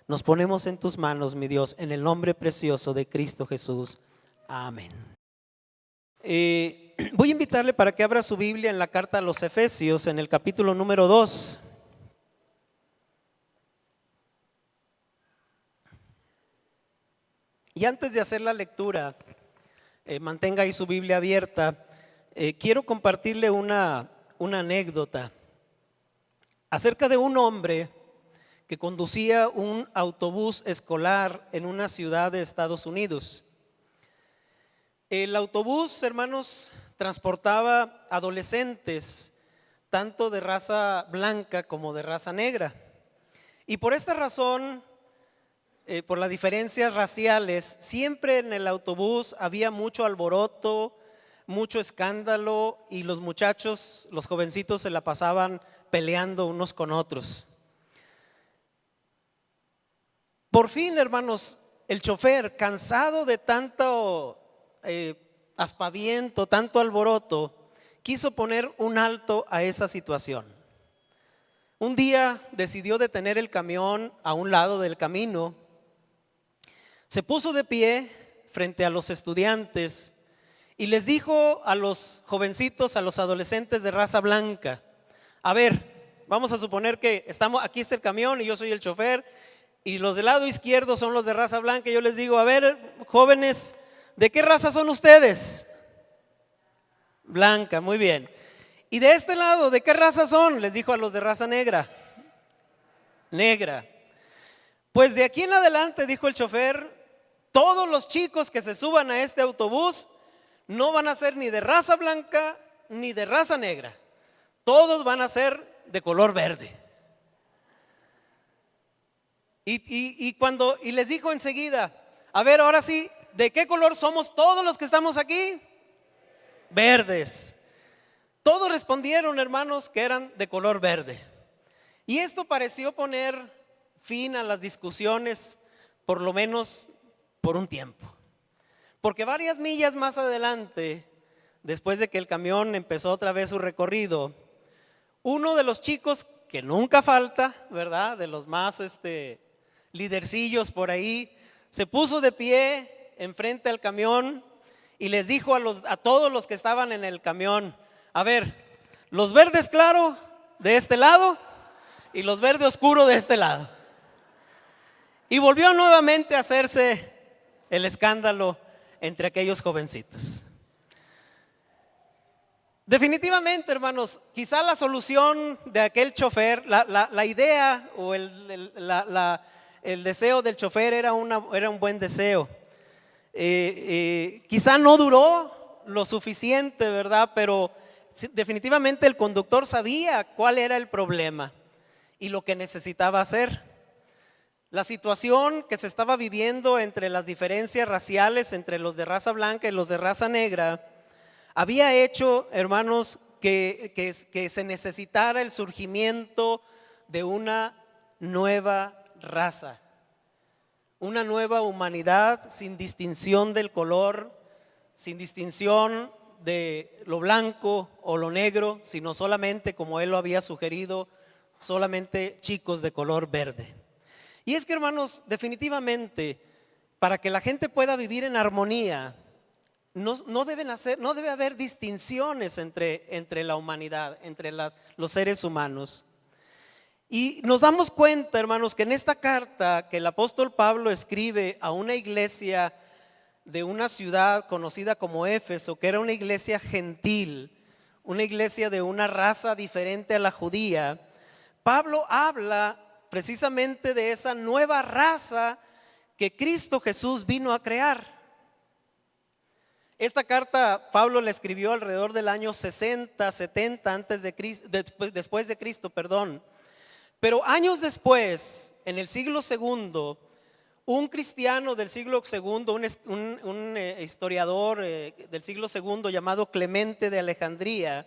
nos ponemos en tus manos, mi Dios, en el nombre precioso de Cristo Jesús. Amén. Voy a invitarle para que abra su Biblia en la carta a los Efesios, en el capítulo número 2. Y antes de hacer la lectura, mantenga ahí su Biblia abierta. Quiero compartirle una anécdota acerca de un hombre que conducía un autobús escolar en una ciudad de Estados Unidos. El autobús, hermanos, transportaba adolescentes, tanto de raza blanca como de raza negra. Y por esta razón, por las diferencias raciales, siempre en el autobús había mucho alboroto, mucho escándalo, y los muchachos, los jovencitos, se la pasaban peleando unos con otros. Por fin, hermanos, el chofer, cansado de tanto aspaviento, tanto alboroto, quiso poner un alto a esa situación. Un día decidió detener el camión a un lado del camino. Se puso de pie frente a los estudiantes y les dijo a los jovencitos, a los adolescentes de raza blanca: a ver, vamos a suponer que aquí está el camión y yo soy el chofer, y los del lado izquierdo son los de raza blanca. Y yo les digo: a ver, jóvenes, ¿de qué raza son ustedes? Blanca, muy bien. ¿Y de este lado, de qué raza son? Les dijo a los de raza negra. Negra. Pues de aquí en adelante, dijo el chofer, todos los chicos que se suban a este autobús no van a ser ni de raza blanca ni de raza negra. Todos van a ser de color verde. Y les dijo enseguida: a ver, ahora sí, ¿de qué color somos todos los que estamos aquí? Verdes. Todos respondieron, hermanos, que eran de color verde. Y esto pareció poner fin a las discusiones, por lo menos por un tiempo. Porque varias millas más adelante, después de que el camión empezó otra vez su recorrido, uno de los chicos, que nunca falta, ¿verdad?, de los más lidercillos por ahí, se puso de pie enfrente al camión y les dijo a todos los que estaban en el camión: a ver, los verdes claro de este lado y los verdes oscuro de este lado. Y volvió nuevamente a hacerse el escándalo entre aquellos jovencitos. Definitivamente, hermanos, quizá la solución de aquel chofer, la idea o el deseo del chofer era un buen deseo. Quizá no duró lo suficiente, ¿verdad? Pero definitivamente el conductor sabía cuál era el problema y lo que necesitaba hacer. La situación que se estaba viviendo entre las diferencias raciales entre los de raza blanca y los de raza negra había hecho, hermanos, que se necesitara el surgimiento de una nueva raza, una nueva humanidad sin distinción del color, sin distinción de lo blanco o lo negro, sino solamente, como él lo había sugerido, solamente chicos de color verde. Y es que, hermanos, definitivamente, para que la gente pueda vivir en armonía, no debe haber distinciones entre la humanidad, entre los seres humanos. Y nos damos cuenta, hermanos, que en esta carta que el apóstol Pablo escribe a una iglesia de una ciudad conocida como Éfeso, que era una iglesia gentil, una iglesia de una raza diferente a la judía, Pablo habla precisamente de esa nueva raza que Cristo Jesús vino a crear. Esta carta Pablo la escribió alrededor del año 60, 70 después de Cristo, perdón. Pero años después, en el siglo segundo, un cristiano del siglo segundo, un historiador del siglo segundo llamado Clemente de Alejandría,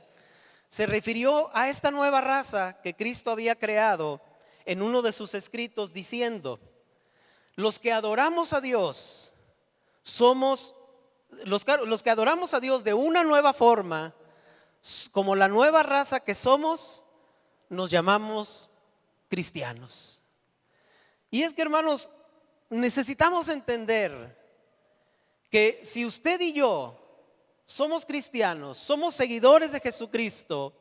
se refirió a esta nueva raza que Cristo había creado en uno de sus escritos diciendo: los que adoramos a Dios somos los que adoramos a Dios de una nueva forma, como la nueva raza que somos, nos llamamos cristianos. Y es que, hermanos, necesitamos entender que si usted y yo somos cristianos, somos seguidores de Jesucristo,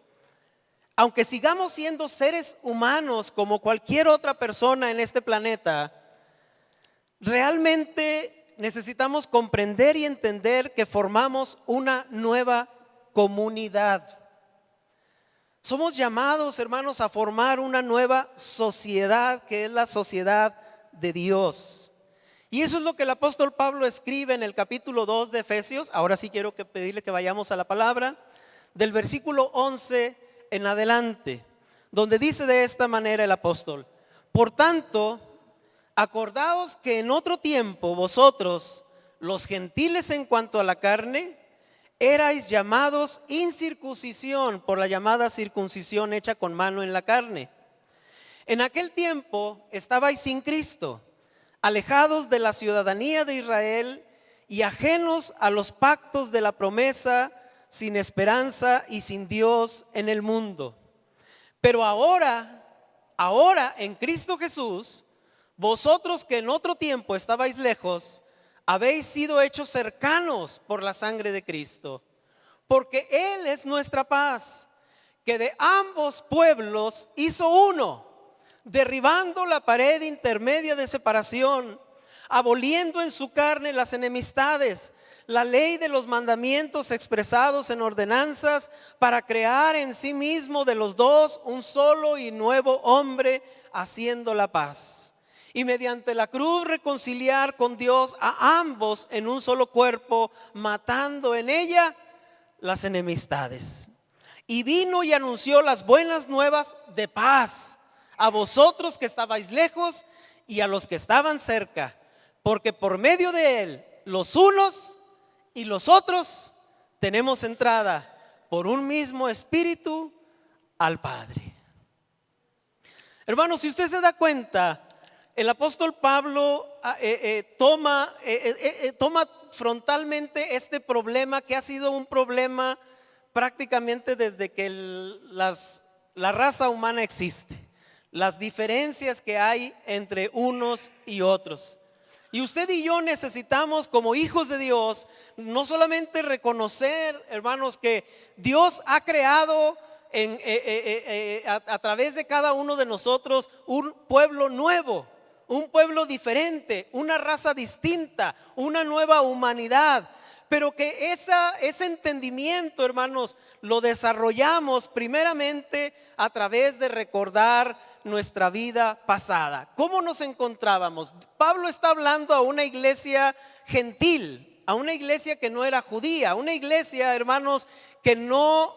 aunque sigamos siendo seres humanos como cualquier otra persona en este planeta, realmente necesitamos comprender y entender que formamos una nueva comunidad. Somos llamados, hermanos, a formar una nueva sociedad, que es la sociedad de Dios. Y eso es lo que el apóstol Pablo escribe en el capítulo 2 de Efesios. Ahora sí quiero pedirle que vayamos a la palabra, del versículo 11 en adelante, donde dice de esta manera el apóstol: por tanto, acordaos que en otro tiempo vosotros, los gentiles en cuanto a la carne, erais llamados incircuncisión por la llamada circuncisión hecha con mano en la carne. En aquel tiempo estabais sin Cristo, alejados de la ciudadanía de Israel y ajenos a los pactos de la promesa, sin esperanza y sin Dios en el mundo. Pero ahora en Cristo Jesús, vosotros que en otro tiempo estabais lejos, habéis sido hechos cercanos por la sangre de Cristo, porque Él es nuestra paz, que de ambos pueblos hizo uno, derribando la pared intermedia de separación, aboliendo en su carne las enemistades, la ley de los mandamientos expresados en ordenanzas, para crear en sí mismo de los dos un solo y nuevo hombre, haciendo la paz, y mediante la cruz reconciliar con Dios a ambos en un solo cuerpo, matando en ella las enemistades. Y vino y anunció las buenas nuevas de paz a vosotros que estabais lejos y a los que estaban cerca, porque por medio de él los unos y los otros tenemos entrada por un mismo espíritu al Padre. Hermanos, si usted se da cuenta, el apóstol Pablo toma frontalmente este problema, que ha sido un problema prácticamente desde que la raza humana existe, las diferencias que hay entre unos y otros. Y usted y yo necesitamos, como hijos de Dios, no solamente reconocer, hermanos, que Dios ha creado a través de cada uno de nosotros un pueblo nuevo, un pueblo diferente, una raza distinta, una nueva humanidad, pero que ese entendimiento, hermanos, lo desarrollamos primeramente a través de recordar nuestra vida pasada. ¿Cómo nos encontrábamos? Pablo está hablando a una iglesia gentil, a una iglesia que no era judía, una iglesia, hermanos, que no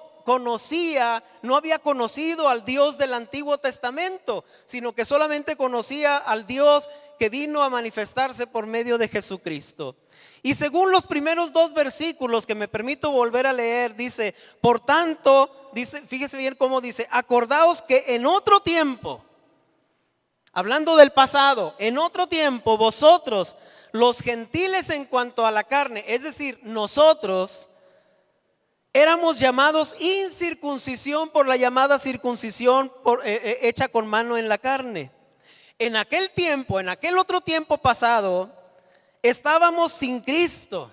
había conocido al Dios del Antiguo Testamento, sino que solamente conocía al Dios que vino a manifestarse por medio de Jesucristo. Y según los primeros dos versículos que me permito volver a leer, dice: por tanto, dice, fíjese bien cómo dice: acordaos que en otro tiempo, hablando del pasado, en otro tiempo vosotros, los gentiles en cuanto a la carne, es decir, nosotros, éramos llamados incircuncisión por la llamada circuncisión hecha con mano en la carne. En aquel tiempo, en aquel otro tiempo pasado, estábamos sin Cristo,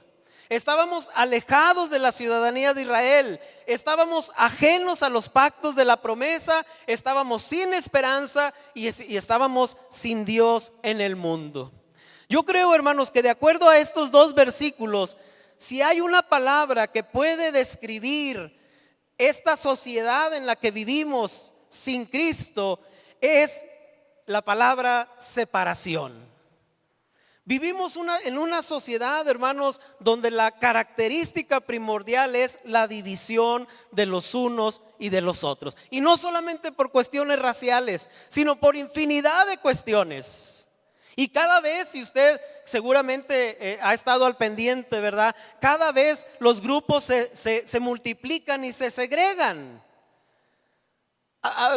estábamos alejados de la ciudadanía de Israel, estábamos ajenos a los pactos de la promesa, estábamos sin esperanza y estábamos sin Dios en el mundo. Yo creo, hermanos, que de acuerdo a estos dos versículos, si hay una palabra que puede describir esta sociedad en la que vivimos sin Cristo, es la palabra separación. Vivimos en una sociedad, hermanos, donde la característica primordial es la división de los unos y de los otros. Y no solamente por cuestiones raciales, sino por infinidad de cuestiones. Y cada vez, si usted seguramente ha estado al pendiente, ¿verdad? Cada vez los grupos se multiplican y se segregan.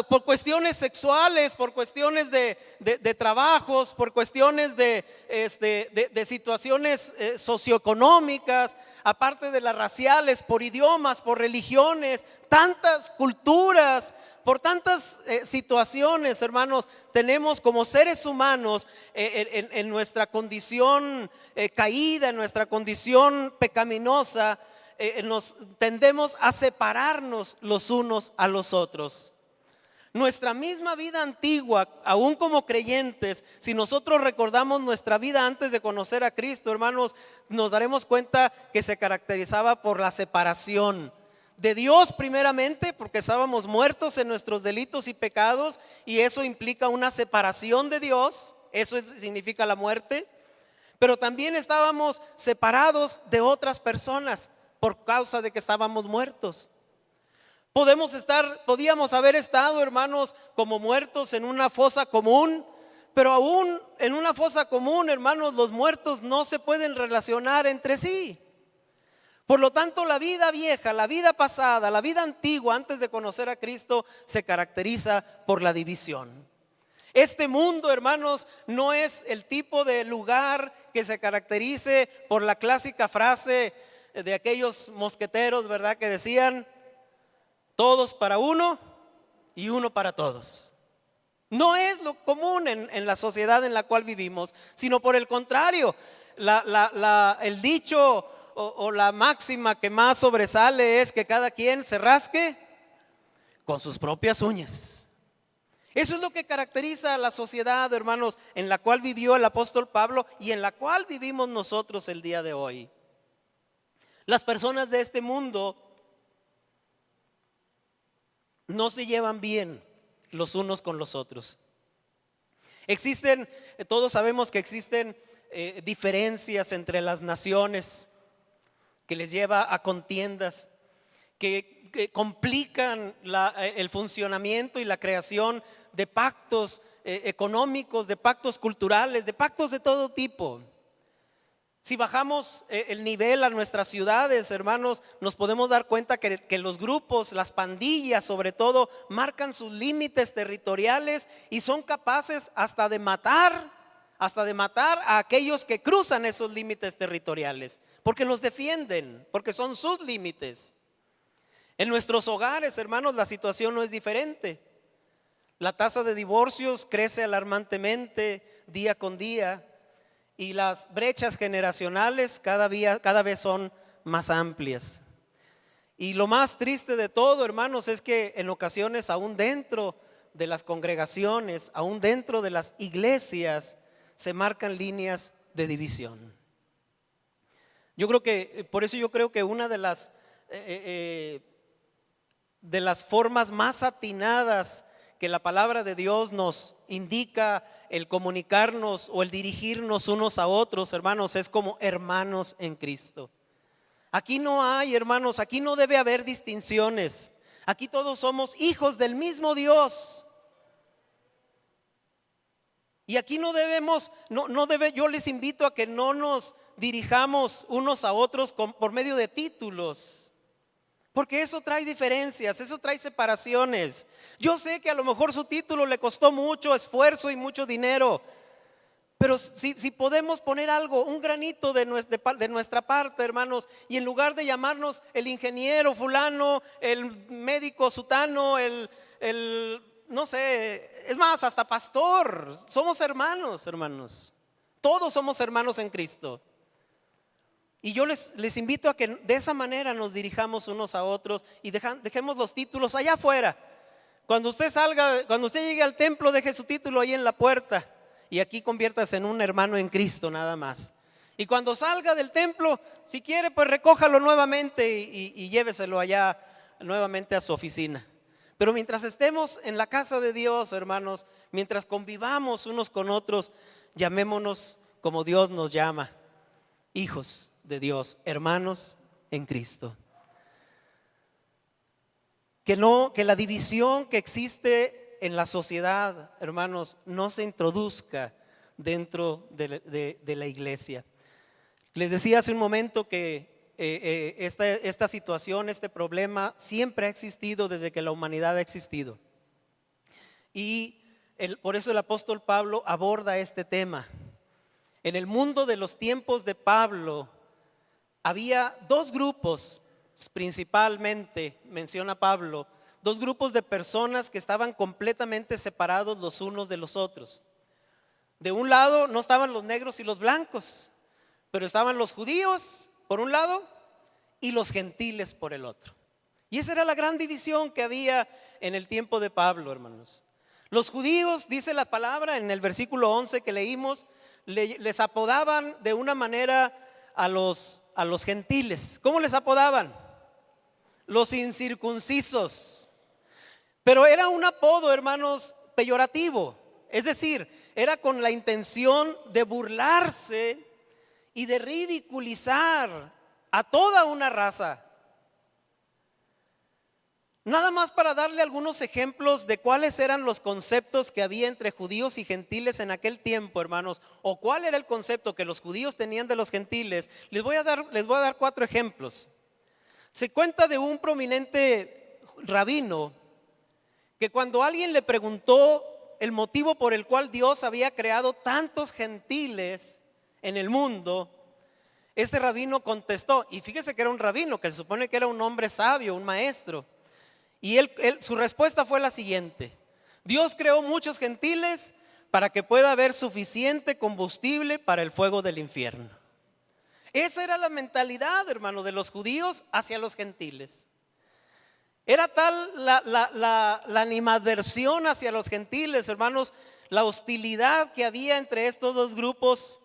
Por cuestiones sexuales, por cuestiones de trabajos, por cuestiones de situaciones socioeconómicas, aparte de las raciales, por idiomas, por religiones, tantas culturas, por tantas situaciones, hermanos, tenemos como seres humanos en nuestra condición caída, en nuestra condición pecaminosa, nos tendemos a separarnos los unos a los otros. Nuestra misma vida antigua, aún como creyentes, si nosotros recordamos nuestra vida antes de conocer a Cristo, hermanos, nos daremos cuenta que se caracterizaba por la separación de Dios primeramente, porque estábamos muertos en nuestros delitos y pecados, y eso implica una separación de Dios, eso significa la muerte. Pero también estábamos separados de otras personas por causa de que estábamos muertos. Podíamos haber estado, hermanos, como muertos en una fosa común, pero aún en una fosa común, hermanos, los muertos no se pueden relacionar entre sí. Por lo tanto, la vida vieja, la vida pasada, la vida antigua antes de conocer a Cristo se caracteriza por la división. Este mundo, hermanos, no es el tipo de lugar que se caracterice por la clásica frase de aquellos mosqueteros, ¿verdad? Que decían: todos para uno y uno para todos. No es lo común en la sociedad en la cual vivimos, sino por el contrario, el dicho o la máxima que más sobresale es que cada quien se rasque con sus propias uñas. Eso es lo que caracteriza a la sociedad, hermanos, en la cual vivió el apóstol Pablo y en la cual vivimos nosotros el día de hoy. Las personas de este mundo no se llevan bien los unos con los otros. Todos sabemos que existen diferencias entre las naciones que les lleva a contiendas, que complican el funcionamiento y la creación de pactos económicos, de pactos culturales, de pactos de todo tipo. Si bajamos el nivel a nuestras ciudades, hermanos, nos podemos dar cuenta que los grupos, las pandillas sobre todo, marcan sus límites territoriales y son capaces hasta de matar a aquellos que cruzan esos límites territoriales, porque los defienden, porque son sus límites. En nuestros hogares, hermanos, la situación no es diferente. La tasa de divorcios crece alarmantemente día con día. Y las brechas generacionales cada vez son más amplias. Y lo más triste de todo, hermanos, es que en ocasiones aún dentro de las congregaciones, aún dentro de las iglesias, se marcan líneas de división. Por eso yo creo que una de las formas más atinadas que la palabra de Dios nos indica el comunicarnos o el dirigirnos unos a otros, hermanos, es como hermanos en Cristo. Aquí no hay, hermanos, aquí no debe haber distinciones. Aquí todos somos hijos del mismo Dios. Y aquí yo les invito a que no nos dirijamos unos a otros por medio de títulos. Porque eso trae diferencias, eso trae separaciones. Yo sé que a lo mejor su título le costó mucho esfuerzo y mucho dinero, pero si podemos poner algo, un granito de nuestra parte, hermanos, y en lugar de llamarnos el ingeniero fulano, el médico sutano, no sé, es más, hasta pastor, somos hermanos, todos somos hermanos en Cristo. Y yo les invito a que de esa manera nos dirijamos unos a otros y dejemos los títulos allá afuera. Cuando usted llegue al templo, deje su título ahí en la puerta y aquí conviértase en un hermano en Cristo nada más. Y cuando salga del templo, si quiere, pues recójalo nuevamente y lléveselo allá nuevamente a su oficina. Pero mientras estemos en la casa de Dios, hermanos, mientras convivamos unos con otros, llamémonos como Dios nos llama, hijos de Dios, hermanos en Cristo. Que la división que existe en la sociedad, hermanos, no se introduzca dentro de la iglesia. Les decía hace un momento que esta situación, este problema siempre ha existido desde que la humanidad ha existido. Y por eso el apóstol Pablo aborda este tema. En el mundo de los tiempos de Pablo había dos grupos principalmente, menciona Pablo, dos grupos de personas que estaban completamente separados los unos de los otros. De un lado no estaban los negros y los blancos, pero estaban los judíos por un lado y los gentiles por el otro. Y esa era la gran división que había en el tiempo de Pablo, hermanos. Los judíos, dice la palabra en el versículo 11 que leímos, les apodaban de una manera a los gentiles. ¿Cómo les apodaban? Los incircuncisos. Pero era un apodo, hermanos, peyorativo. Es decir, era con la intención de burlarse y de ridiculizar a toda una raza. Nada más para darle algunos ejemplos de cuáles eran los conceptos que había entre judíos y gentiles en aquel tiempo, hermanos, o cuál era el concepto que los judíos tenían de los gentiles. Les voy a dar 4 ejemplos. Se cuenta de un prominente rabino que cuando alguien le preguntó el motivo por el cual Dios había creado tantos gentiles en el mundo, este rabino contestó, y fíjese que era un rabino, que se supone que era un hombre sabio, un maestro. Y su respuesta fue la siguiente: Dios creó muchos gentiles para que pueda haber suficiente combustible para el fuego del infierno. Esa era la mentalidad, hermano, de los judíos hacia los gentiles. Era tal la animadversión hacia los gentiles, hermanos, la hostilidad que había entre estos dos grupos,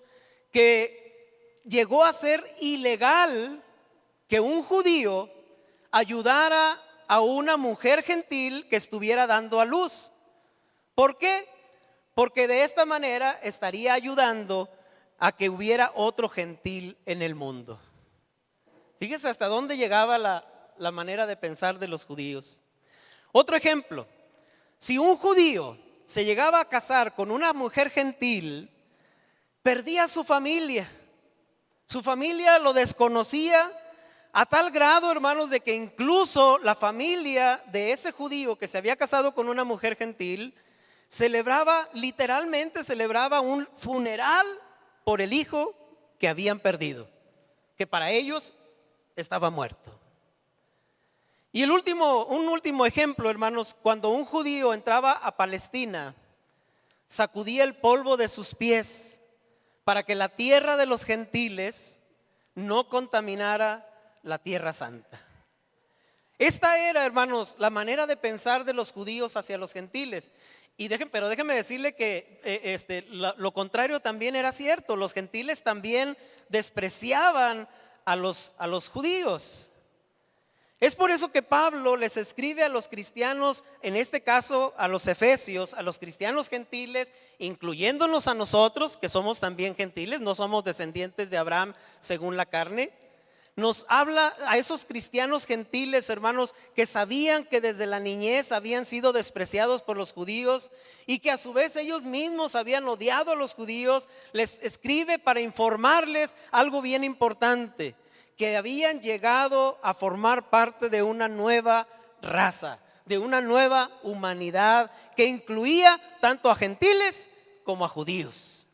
que llegó a ser ilegal que un judío ayudara a una mujer gentil que estuviera dando a luz. ¿Por qué? Porque de esta manera estaría ayudando a que hubiera otro gentil en el mundo. Fíjese hasta dónde llegaba la manera de pensar de los judíos. Otro ejemplo: si un judío se llegaba a casar con una mujer gentil, perdía su familia. Su familia lo desconocía a tal grado, hermanos, de que incluso la familia de ese judío que se había casado con una mujer gentil literalmente celebraba un funeral por el hijo que habían perdido, que para ellos estaba muerto. Y un último ejemplo, hermanos: cuando un judío entraba a Palestina, sacudía el polvo de sus pies para que la tierra de los gentiles no contaminara la tierra santa. Esta era, hermanos, la manera de pensar de los judíos hacia los gentiles. Pero déjenme decirle que lo contrario también era cierto. Los gentiles también despreciaban a los judíos. Es por eso que Pablo les escribe a los cristianos, en este caso a los efesios, a los cristianos gentiles, incluyéndonos a nosotros, que somos también gentiles, no somos descendientes de Abraham según la carne. Nos habla a esos cristianos gentiles, hermanos, que sabían que desde la niñez habían sido despreciados por los judíos y que a su vez ellos mismos habían odiado a los judíos. Les escribe para informarles algo bien importante: que habían llegado a formar parte de una nueva raza, de una nueva humanidad que incluía tanto a gentiles como a judíos.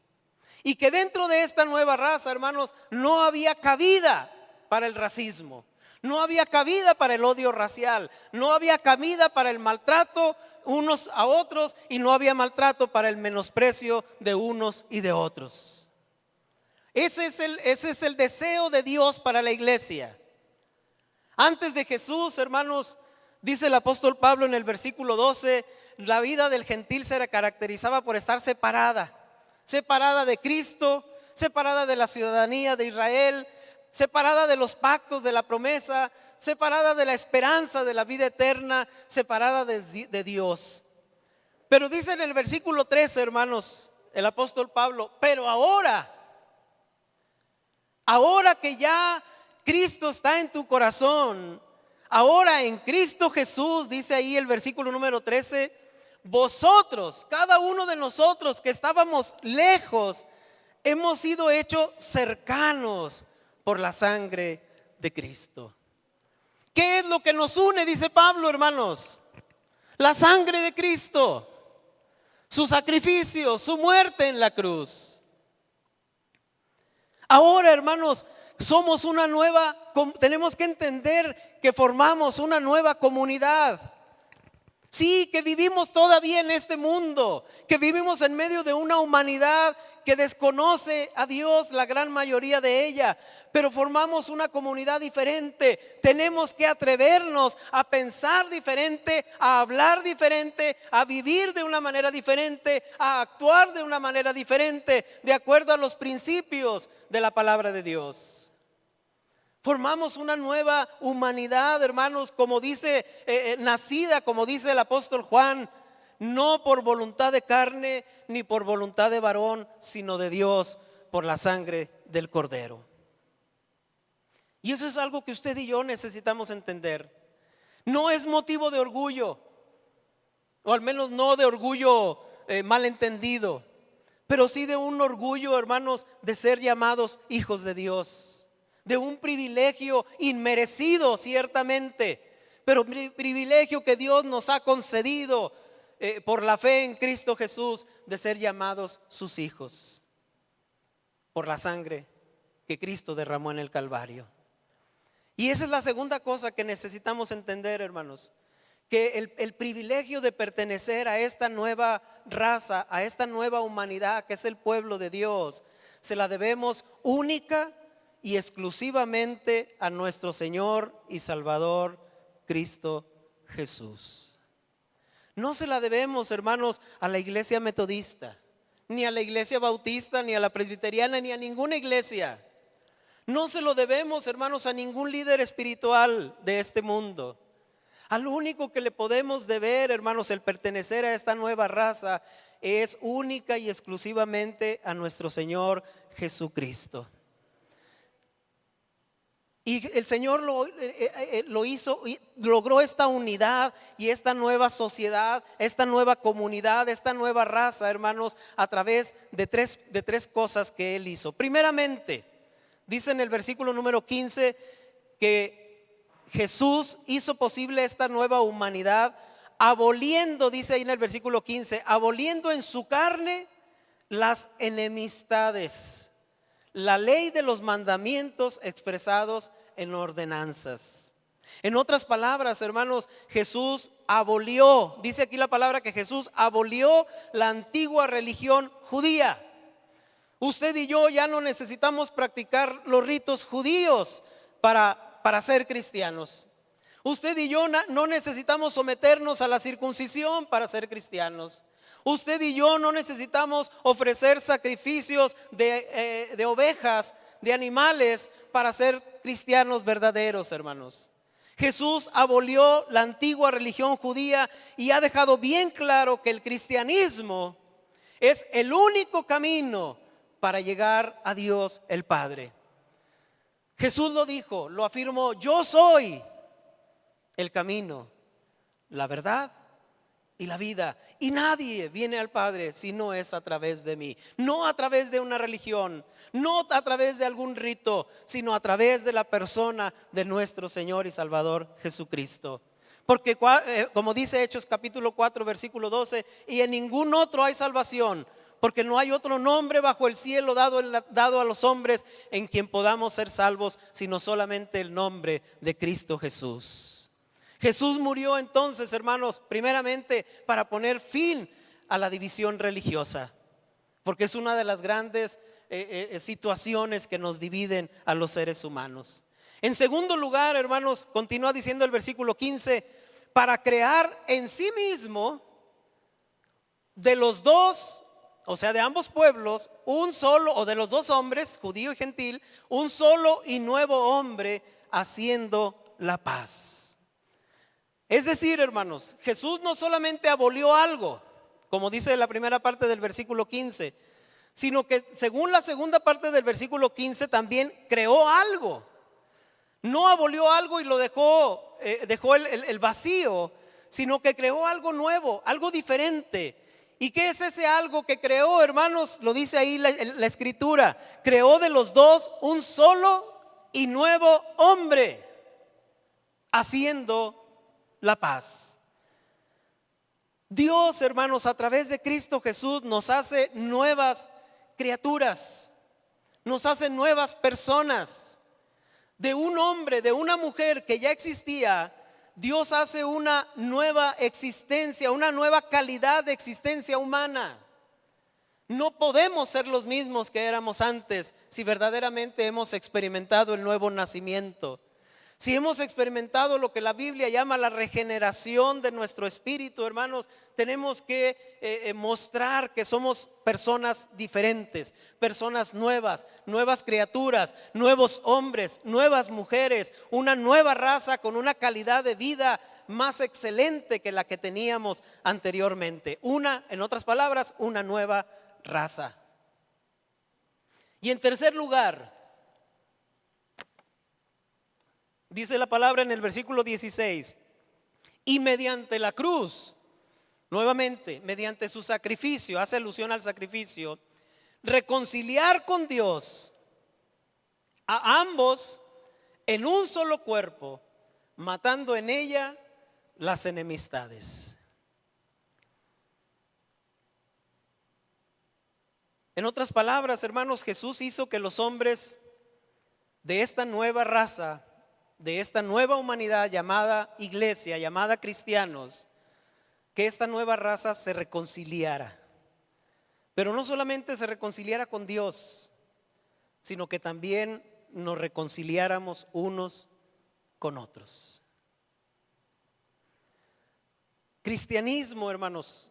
Y que dentro de esta nueva raza, hermanos, no había cabida para el racismo, no había cabida para el odio racial, no había cabida para el maltrato unos a otros, y no había maltrato para el menosprecio de unos y de otros. Ese es el deseo de Dios para la iglesia. Antes de Jesús, hermanos, dice el apóstol Pablo en el versículo 12, la vida del gentil se caracterizaba por estar separada de Cristo, separada de la ciudadanía de Israel, separada de los pactos de la promesa, separada de la esperanza de la vida eterna, separada de Dios. Pero dice en el versículo 13, hermanos, el apóstol Pablo: pero ahora que ya Cristo está en tu corazón, ahora en Cristo Jesús, dice ahí el versículo número 13, vosotros, cada uno de nosotros que estábamos lejos, hemos sido hechos cercanos por la sangre de Cristo. ¿Qué es lo que nos une? Dice Pablo, hermanos: la sangre de Cristo, su sacrificio, su muerte en la cruz. Ahora, hermanos, tenemos que entender que formamos una nueva comunidad. Sí, que vivimos todavía en este mundo, que vivimos en medio de una humanidad que desconoce a Dios, la gran mayoría de ella, pero formamos una comunidad diferente. Tenemos que atrevernos a pensar diferente, a hablar diferente, a vivir de una manera diferente, a actuar de una manera diferente, de acuerdo a los principios de la palabra de Dios. Formamos una nueva humanidad, hermanos, como dice, nacida, como dice el apóstol Juan, no por voluntad de carne ni por voluntad de varón, sino de Dios, por la sangre del Cordero. Y eso es algo que usted y yo necesitamos entender. No es motivo de orgullo, o al menos no de orgullo malentendido, pero sí de un orgullo, hermanos, de ser llamados hijos de Dios. De un privilegio inmerecido, ciertamente, pero privilegio que Dios nos ha concedido por la fe en Cristo Jesús, de ser llamados sus hijos, por la sangre que Cristo derramó en el Calvario. Y esa es la segunda cosa que necesitamos entender, hermanos, que el privilegio de pertenecer a esta nueva raza, a esta nueva humanidad que es el pueblo de Dios, se la debemos única y exclusivamente a nuestro Señor y Salvador Cristo Jesús. No se la debemos, hermanos, a la iglesia metodista, ni a la iglesia bautista, ni a la presbiteriana, ni a ninguna iglesia. No se lo debemos, hermanos, a ningún líder espiritual de este mundo. Al único que le podemos deber, hermanos, el pertenecer a esta nueva raza es única y exclusivamente a nuestro Señor Jesucristo. Y el Señor lo hizo, logró esta unidad y esta nueva sociedad, esta nueva comunidad, esta nueva raza, hermanos, a través de tres cosas que Él hizo. Primeramente, dice en el versículo número 15 que Jesús hizo posible esta nueva humanidad aboliendo, dice ahí en el versículo 15, aboliendo en su carne las enemistades, la ley de los mandamientos expresados en ordenanzas. En otras palabras, hermanos, Jesús abolió, dice aquí la palabra que Jesús abolió la antigua religión judía. Usted y yo ya no necesitamos practicar los ritos judíos para ser cristianos. Usted y yo no necesitamos someternos a la circuncisión para ser cristianos. Usted y yo no necesitamos ofrecer sacrificios de ovejas, de animales, para ser cristianos verdaderos, hermanos. Jesús abolió la antigua religión judía y ha dejado bien claro que el cristianismo es el único camino para llegar a Dios el Padre. Jesús lo dijo, lo afirmó: yo soy el camino, la verdad y la vida, y nadie viene al Padre si no es a través de mí. No a través de una religión, no a través de algún rito, sino a través de la persona de nuestro Señor y Salvador Jesucristo. Porque como dice Hechos capítulo 4 versículo 12, y en ningún otro hay salvación, porque no hay otro nombre bajo el cielo dado a los hombres en quien podamos ser salvos, sino solamente el nombre de Cristo Jesús. Jesús murió entonces, hermanos, primeramente para poner fin a la división religiosa, porque es una de las grandes situaciones que nos dividen a los seres humanos. En segundo lugar, hermanos, continúa diciendo el versículo 15, para crear en sí mismo de los dos, o sea, de ambos pueblos, un solo, o de los dos hombres, judío y gentil, un solo y nuevo hombre, haciendo la paz. Es decir, hermanos, Jesús no solamente abolió algo, como dice la primera parte del versículo 15, sino que según la segunda parte del versículo 15 también creó algo. No abolió algo y lo dejó el vacío, sino que creó algo nuevo, algo diferente. ¿Y qué es ese algo que creó, hermanos? Lo dice ahí la escritura: creó de los dos un solo y nuevo hombre, haciendo la paz. Dios, hermanos, a través de Cristo Jesús nos hace nuevas criaturas, nos hace nuevas personas. De un hombre, de una mujer que ya existía, Dios hace una nueva existencia, una nueva calidad de existencia humana. No podemos ser los mismos que éramos antes si verdaderamente hemos experimentado el nuevo nacimiento. Si hemos experimentado lo que la Biblia llama la regeneración de nuestro espíritu, hermanos, tenemos que mostrar que somos personas diferentes, personas nuevas, nuevas criaturas, nuevos hombres, nuevas mujeres, una nueva raza con una calidad de vida más excelente que la que teníamos anteriormente. En otras palabras, una nueva raza. Y en tercer lugar, dice la palabra en el versículo 16, y mediante la cruz, nuevamente, mediante su sacrificio, hace alusión al sacrificio, reconciliar con Dios a ambos en un solo cuerpo, matando en ella las enemistades. En otras palabras, hermanos, Jesús hizo que los hombres de esta nueva raza, de esta nueva humanidad llamada iglesia, llamada cristianos, que esta nueva raza se reconciliara. Pero no solamente se reconciliara con Dios, sino que también nos reconciliáramos unos con otros. Cristianismo, hermanos,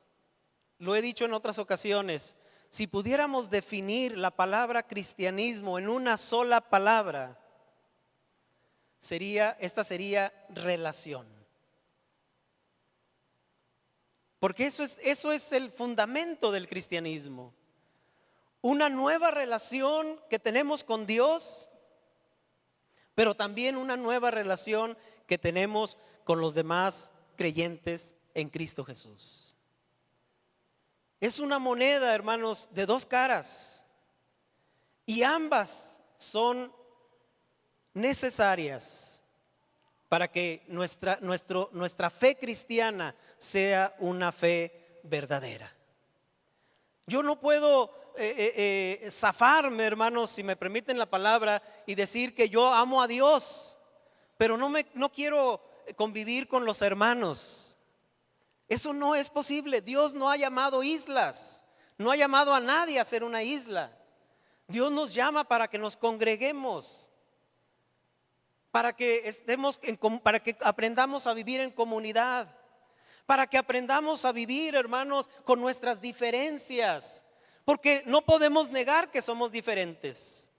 lo he dicho en otras ocasiones, si pudiéramos definir la palabra cristianismo en una sola palabra, esta sería relación. Porque eso es el fundamento del cristianismo. Una nueva relación que tenemos con Dios, pero también una nueva relación que tenemos con los demás creyentes en Cristo Jesús. Es una moneda, hermanos, de dos caras, y ambas son necesarias para que nuestra fe cristiana sea una fe verdadera. Yo no puedo zafarme, hermanos, si me permiten la palabra, y decir que yo amo a Dios, pero no quiero convivir con los hermanos. Eso no es posible. Dios no ha llamado islas, no ha llamado a nadie a ser una isla. Dios nos llama para que nos congreguemos, para que para que aprendamos a vivir en comunidad, para que aprendamos a vivir, hermanos, con nuestras diferencias, porque no podemos negar que somos diferentes.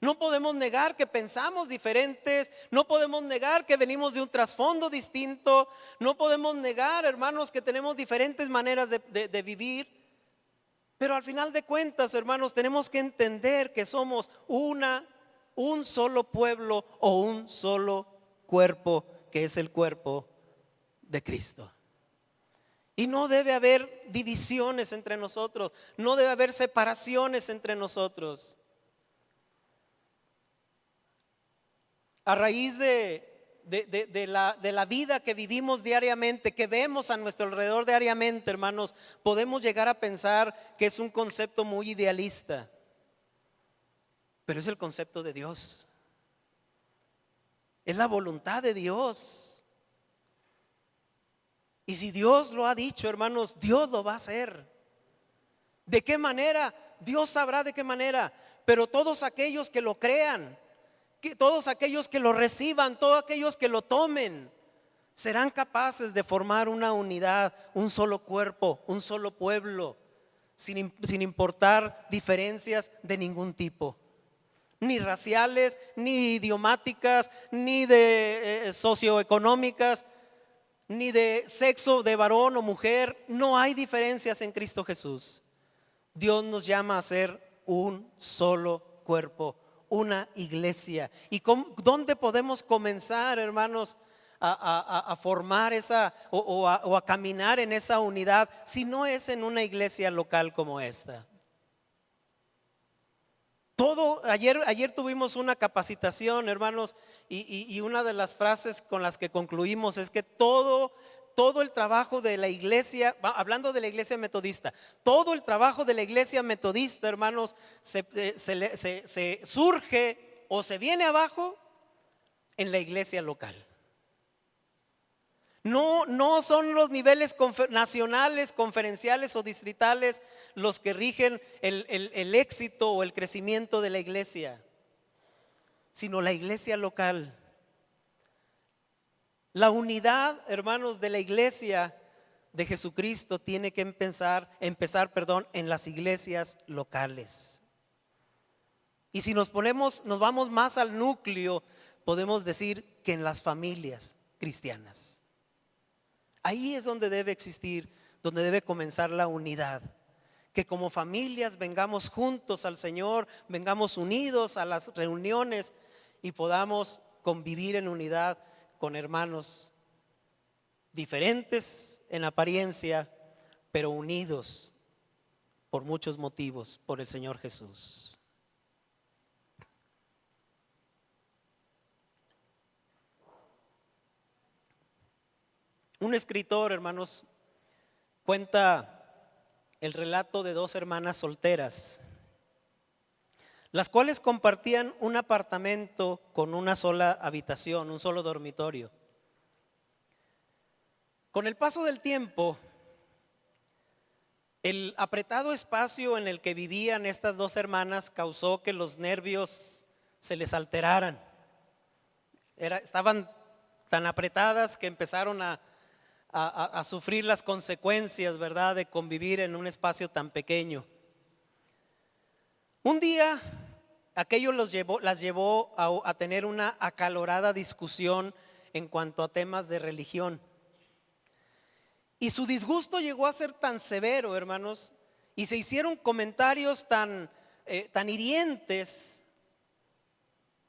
No podemos negar que pensamos diferentes, no podemos negar que venimos de un trasfondo distinto, no podemos negar, hermanos, que tenemos diferentes maneras de vivir. Pero al final de cuentas, hermanos, tenemos que entender que somos un solo pueblo o un solo cuerpo, que es el cuerpo de Cristo. Y no debe haber divisiones entre nosotros, no debe haber separaciones entre nosotros. A raíz de la vida que vivimos diariamente, que vemos a nuestro alrededor diariamente, hermanos, podemos llegar a pensar que es un concepto muy idealista, pero es el concepto de Dios, es la voluntad de Dios. Y si Dios lo ha dicho, hermanos, Dios lo va a hacer. ¿De qué manera? Dios sabrá de qué manera, pero todos aquellos que lo crean, que todos aquellos que lo reciban, todos aquellos que lo tomen, serán capaces de formar una unidad, un solo cuerpo, un solo pueblo, sin importar diferencias de ningún tipo, ni raciales, ni idiomáticas, ni de socioeconómicas, ni de sexo de varón o mujer. No hay diferencias en Cristo Jesús. Dios nos llama a ser un solo cuerpo, una iglesia. ¿Y dónde podemos comenzar, hermanos, a formar esa o a caminar en esa unidad si no es en una iglesia local como esta? Ayer tuvimos una capacitación, hermanos, y una de las frases con las que concluimos es que todo el trabajo de la iglesia, hablando de la iglesia metodista, todo el trabajo de la iglesia metodista, hermanos, se surge o se viene abajo en la iglesia local. No son los niveles nacionales, conferenciales o distritales los que rigen el éxito o el crecimiento de la iglesia, sino la iglesia local. La unidad, hermanos, de la iglesia de Jesucristo tiene que empezar, en las iglesias locales. Y si nos vamos más al núcleo, podemos decir que en las familias cristianas. Ahí es donde debe existir, donde debe comenzar la unidad. Que como familias vengamos juntos al Señor, vengamos unidos a las reuniones y podamos convivir en unidad con hermanos diferentes en apariencia, pero unidos por muchos motivos, por el Señor Jesús. Un escritor, hermanos, cuenta el relato de dos hermanas solteras, las cuales compartían un apartamento con una sola habitación, un solo dormitorio. Con el paso del tiempo, el apretado espacio en el que vivían estas dos hermanas causó que los nervios se les alteraran. Estaban tan apretadas que empezaron a sufrir las consecuencias, ¿verdad?, de convivir en un espacio tan pequeño. Un día aquello las llevó a tener una acalorada discusión en cuanto a temas de religión. Y su disgusto llegó a ser tan severo, hermanos, y se hicieron comentarios tan hirientes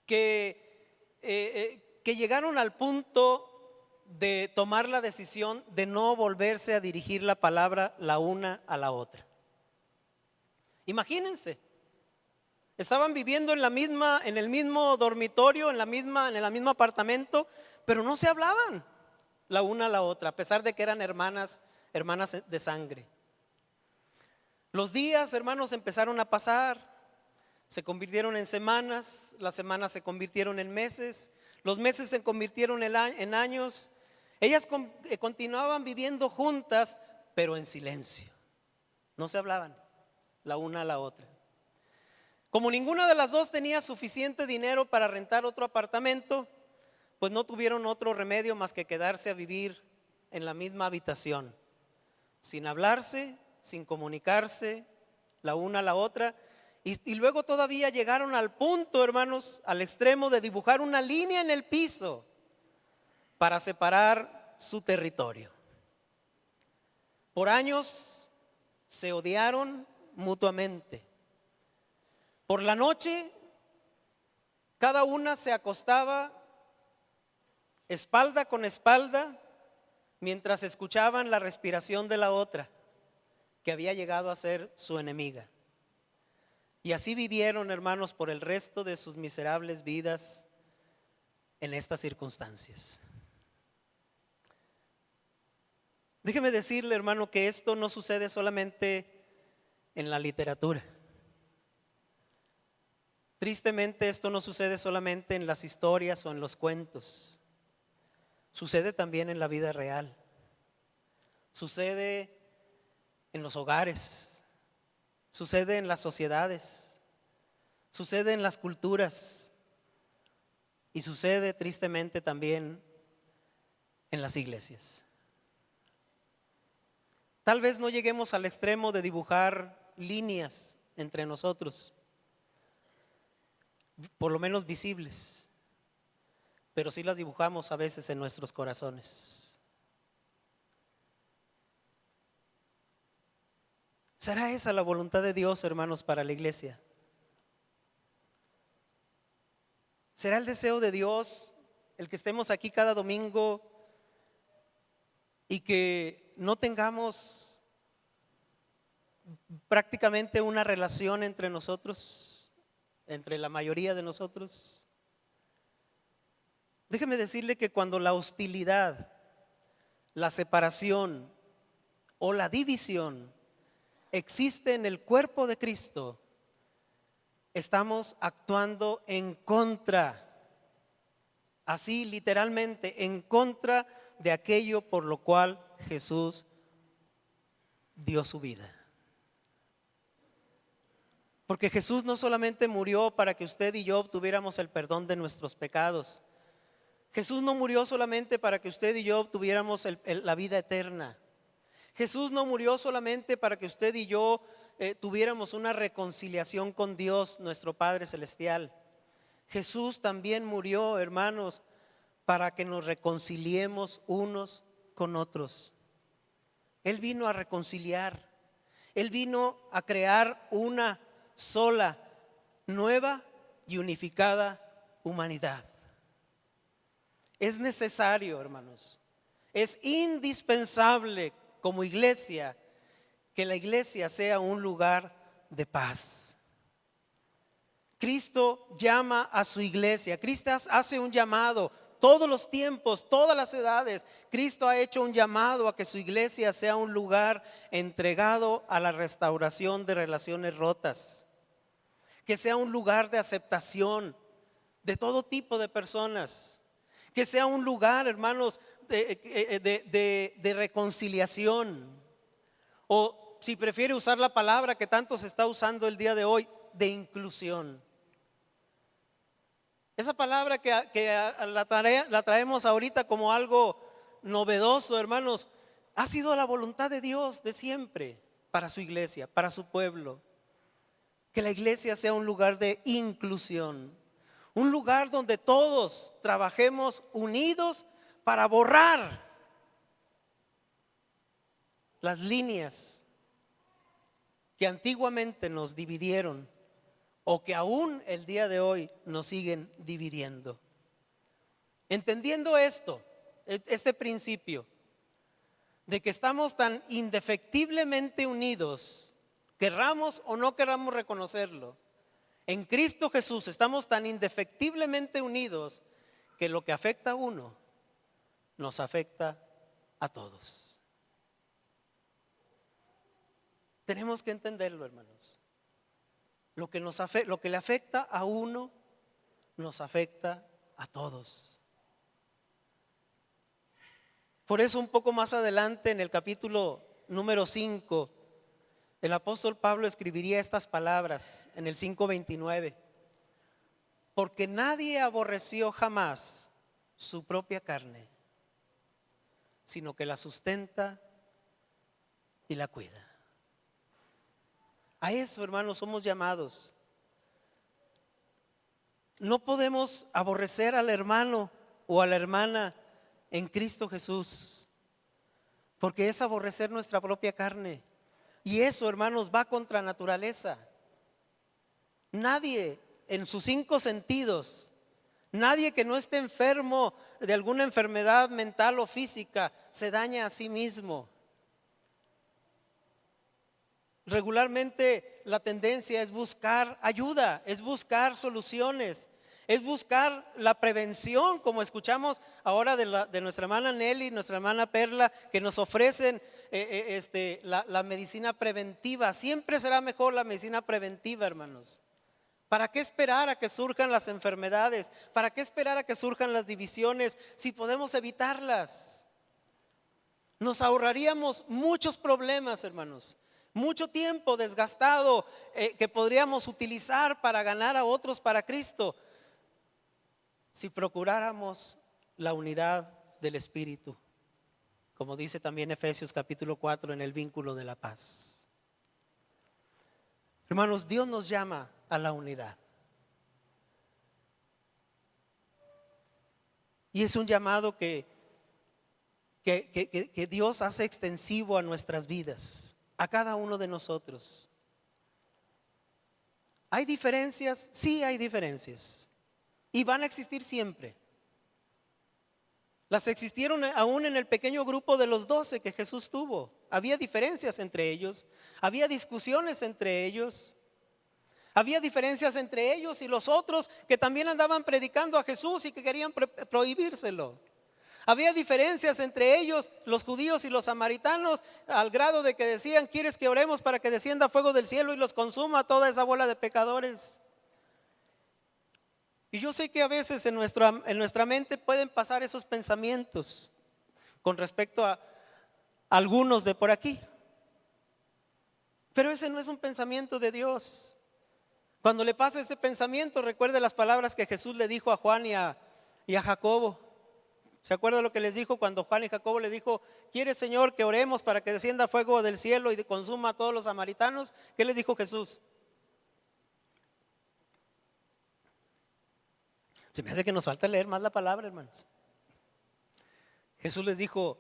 que llegaron al punto de tomar la decisión de no volverse a dirigir la palabra la una a la otra. Imagínense, estaban viviendo en el mismo dormitorio, en el mismo apartamento, pero no se hablaban la una a la otra, a pesar de que eran hermanas de sangre. Los días, hermanos, empezaron a pasar, se convirtieron en semanas, las semanas se convirtieron en meses, los meses se convirtieron en años. Ellas continuaban viviendo juntas, pero en silencio. No se hablaban la una a la otra. Como ninguna de las dos tenía suficiente dinero para rentar otro apartamento, pues no tuvieron otro remedio más que quedarse a vivir en la misma habitación, sin hablarse, sin comunicarse la una a la otra. Y luego todavía llegaron al punto, hermanos, al extremo de dibujar una línea en el piso para separar su territorio. Por años se odiaron mutuamente. Por la noche, cada una se acostaba espalda con espalda mientras escuchaban la respiración de la otra, que había llegado a ser su enemiga. Y así vivieron, hermanos, por el resto de sus miserables vidas en estas circunstancias. Déjeme decirle, hermano, que esto no sucede solamente en la literatura. Tristemente, esto no sucede solamente en las historias o en los cuentos. Sucede también en la vida real. Sucede en los hogares. Sucede en las sociedades. Sucede en las culturas. Y sucede tristemente también en las iglesias. Tal vez no lleguemos al extremo de dibujar líneas entre nosotros, por lo menos visibles, pero sí las dibujamos a veces en nuestros corazones. ¿Será esa la voluntad de Dios, hermanos, para la iglesia? ¿Será el deseo de Dios el que estemos aquí cada domingo y que no tengamos prácticamente una relación entre nosotros, entre la mayoría de nosotros? Déjeme decirle que cuando la hostilidad, la separación o la división existe en el cuerpo de Cristo, estamos actuando en contra, así literalmente, en contra de aquello por lo cual Jesús dio su vida. Porque Jesús no solamente murió para que usted y yo obtuviéramos el perdón de nuestros pecados. Jesús no murió solamente para que usted y yo obtuviéramos la vida eterna. Jesús no murió solamente para que usted y yo tuviéramos una reconciliación con Dios, nuestro Padre Celestial. Jesús también murió, hermanos, para que nos reconciliemos unos con otros. Él vino a reconciliar. Él vino a crear una sola, nueva y unificada humanidad. Es necesario, hermanos, es indispensable como iglesia que la iglesia sea un lugar de paz. Cristo llama a su iglesia. Cristo hace un llamado. Todos los tiempos, todas las edades, Cristo ha hecho un llamado a que su iglesia sea un lugar entregado a la restauración de relaciones rotas, que sea un lugar de aceptación de todo tipo de personas, que sea un lugar, hermanos, de reconciliación, o si prefiere usar la palabra que tanto se está usando el día de hoy, de inclusión. Esa palabra que la traemos ahorita como algo novedoso, hermanos, ha sido la voluntad de Dios de siempre para su iglesia, para su pueblo. Que la iglesia sea un lugar de inclusión, un lugar donde todos trabajemos unidos para borrar las líneas que antiguamente nos dividieron o que aún el día de hoy nos siguen dividiendo. Entendiendo esto, este principio de que estamos tan indefectiblemente unidos, querramos o no querramos reconocerlo, en Cristo Jesús estamos tan indefectiblemente unidos que lo que afecta a uno nos afecta a todos. Tenemos que entenderlo, hermanos. Lo que le afecta a uno nos afecta a todos. Por eso un poco más adelante en el capítulo número 5, el apóstol Pablo escribiría estas palabras en el 5:29. Porque nadie aborreció jamás su propia carne, sino que la sustenta y la cuida. A eso, hermanos, somos llamados. No podemos aborrecer al hermano o a la hermana en Cristo Jesús, porque es aborrecer nuestra propia carne. Y eso, hermanos, va contra naturaleza. Nadie en sus 5 sentidos, nadie que no esté enfermo de alguna enfermedad mental o física, se daña a sí mismo. Regularmente la tendencia es buscar ayuda, es buscar soluciones, es buscar la prevención, como escuchamos ahora de nuestra hermana Nelly, nuestra hermana Perla, que nos ofrecen la medicina preventiva. Siempre será mejor la medicina preventiva, hermanos. ¿Para qué esperar a que surjan las enfermedades? ¿Para qué esperar a que surjan las divisiones si podemos evitarlas? Nos ahorraríamos muchos problemas, hermanos. Mucho tiempo desgastado que podríamos utilizar para ganar a otros para Cristo si procuráramos la unidad del Espíritu, como dice también Efesios capítulo 4 en el vínculo de la paz. Hermanos, Dios nos llama a la unidad y es un llamado que Dios hace extensivo a nuestras vidas, a cada uno de nosotros. ¿Hay diferencias? Sí, hay diferencias y van a existir siempre. Las existieron aún en el pequeño grupo de los 12 que Jesús tuvo. Había diferencias entre ellos, había discusiones entre ellos, había diferencias entre ellos y los otros que también andaban predicando a Jesús y que querían prohibírselo. Había diferencias entre ellos, los judíos y los samaritanos, al grado de que decían: ¿quieres que oremos para que descienda fuego del cielo y los consuma toda esa bola de pecadores? Y yo sé que a veces en nuestra mente pueden pasar esos pensamientos. con respecto a algunos de por aquí. Pero ese no es un pensamiento de Dios. Cuando le pase ese pensamiento, recuerde las palabras que Jesús le dijo a Juan y a Jacobo. ¿Se acuerda lo que les dijo cuando Juan y Jacobo le dijo: ¿quiere, Señor, que oremos para que descienda fuego del cielo y consuma a todos los samaritanos? ¿Qué le dijo Jesús? Se me hace que nos falta leer más la palabra, hermanos. Jesús les dijo: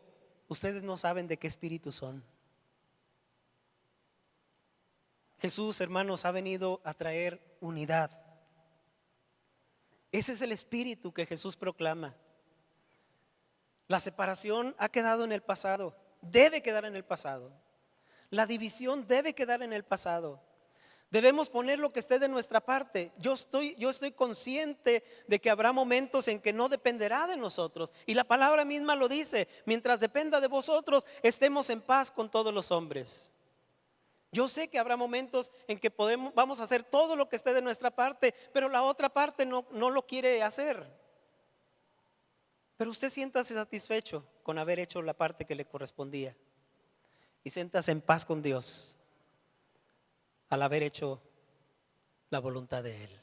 ustedes no saben de qué espíritu son. Jesús, hermanos, ha venido a traer unidad. Ese es el espíritu que Jesús proclama. La separación ha quedado en el pasado, debe quedar en el pasado. La división debe quedar en el pasado. Debemos poner lo que esté de nuestra parte. Yo estoy consciente de que habrá momentos en que no dependerá de nosotros. Y la palabra misma lo dice: mientras dependa de vosotros, estemos en paz con todos los hombres. Yo sé que habrá momentos en que vamos a hacer todo lo que esté de nuestra parte, pero la otra parte no lo quiere hacer. Pero usted siéntase satisfecho con haber hecho la parte que le correspondía y siéntase en paz con Dios al haber hecho la voluntad de Él.